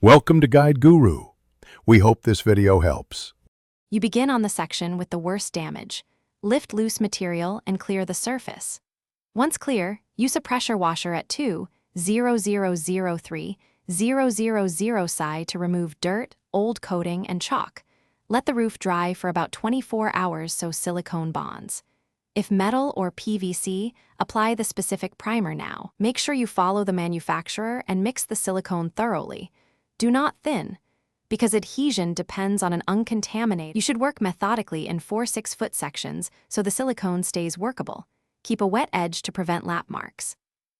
Welcome to Guide Guru. We hope this video helps. You begin on the section with the worst damage. Lift loose material and clear the surface. Once clear, use a pressure washer at 2,0,0,3,0,0,0 psi to remove dirt, old coating, and chalk. Let the roof dry for about 24 hours so silicone bonds. If metal or PVC, apply the specific primer now. Make sure you follow the manufacturer and mix the silicone thoroughly. Do not thin, because adhesion depends on an uncontaminated. You should work methodically in 4 6-foot sections so the silicone stays workable. Keep a wet edge to prevent lap marks.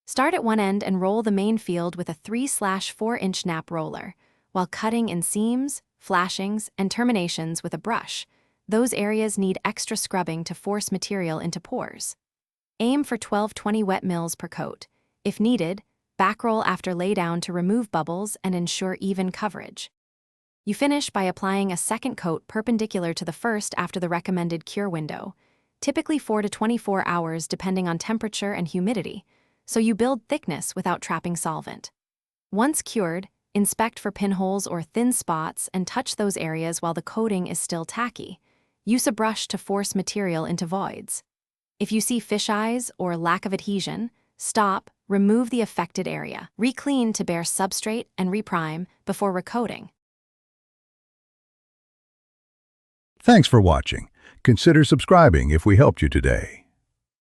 Start at one end and roll the main field with a 3/4-inch nap roller, while cutting in seams, flashings, and terminations with a brush. Those areas need extra scrubbing to force material into pores. Aim for 12-20 wet mils per coat. If needed, backroll after laydown to remove bubbles and ensure even coverage. You finish by applying a second coat perpendicular to the first after the recommended cure window, typically 4 to 24 hours depending on temperature and humidity, so you build thickness without trapping solvent. Once cured, inspect for pinholes or thin spots and touch those areas while the coating is still tacky. Use a brush to force material into voids. If you see fisheyes or lack of adhesion, stop, remove the affected area. Re-clean to bare substrate and reprime before recoating. Thanks for watching. Consider subscribing if we helped you today.